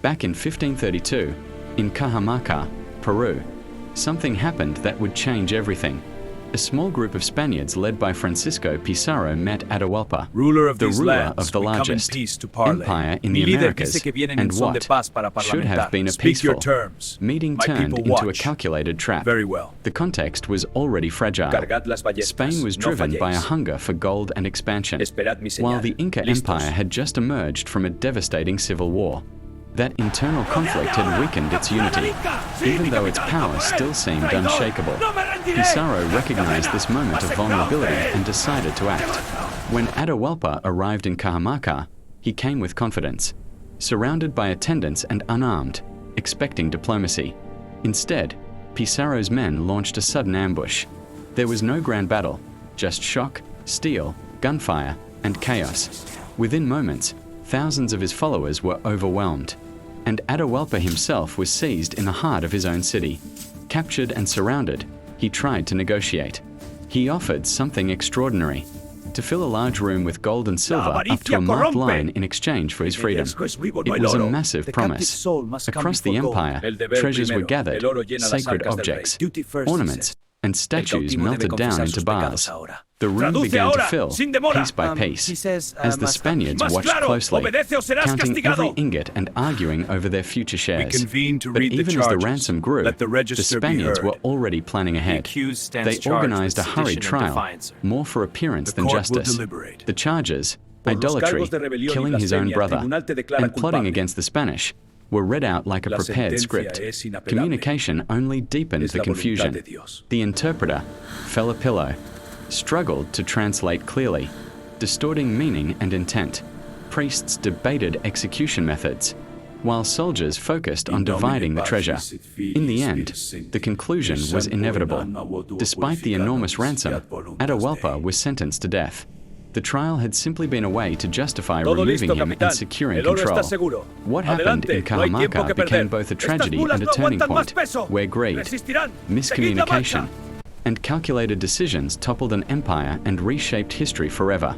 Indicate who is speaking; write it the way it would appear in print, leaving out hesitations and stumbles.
Speaker 1: Back in 1532, in Cajamarca, Peru, something happened that would change everything. A small group of Spaniards led by Francisco Pizarro met Atahualpa, the ruler of the largest empire in the Americas, and what should have been a peaceful meeting turned into a calculated trap.
Speaker 2: Very well.
Speaker 1: The context was already fragile. Spain was driven by a hunger for gold and expansion, while the Inca Empire had just emerged from a devastating civil war. That internal conflict had weakened its unity, even though its power still seemed unshakable. Pizarro recognized this moment of vulnerability and decided to act. When Atahualpa arrived in Cajamarca, he came with confidence, surrounded by attendants and unarmed, expecting diplomacy. Instead, Pizarro's men launched a sudden ambush. There was no grand battle, just shock, steel, gunfire, and chaos. Within moments, thousands of his followers were overwhelmed, and Atahualpa himself was seized in the heart of his own city. Captured and surrounded, he tried to negotiate. He offered something extraordinary: to fill a large room with gold and silver up to a marked line in exchange for his freedom. It was a massive promise. Across the empire, treasures were gathered, sacred objects, ornaments, and statues melted down into bars. The room began to fill, piece by piece, as the Spaniards watched closely, counting every ingot and arguing over their future shares. But even as the ransom grew, the Spaniards were already planning ahead. They organized a hurried trial, more for appearance than justice. The charges, idolatry, killing his own brother, and plotting against the Spanish, were read out like a prepared script. Communication only deepened the confusion. The interpreter, Felipillo, struggled to translate clearly, distorting meaning and intent. Priests debated execution methods, while soldiers focused on dividing the treasure. In the end, the conclusion was inevitable. Despite the enormous ransom, Atahualpa was sentenced to death. The trial had simply been a way to justify removing him and securing control. What happened in Cajamarca became both a tragedy and a turning point, where greed, miscommunication, and calculated decisions toppled an empire and reshaped history forever.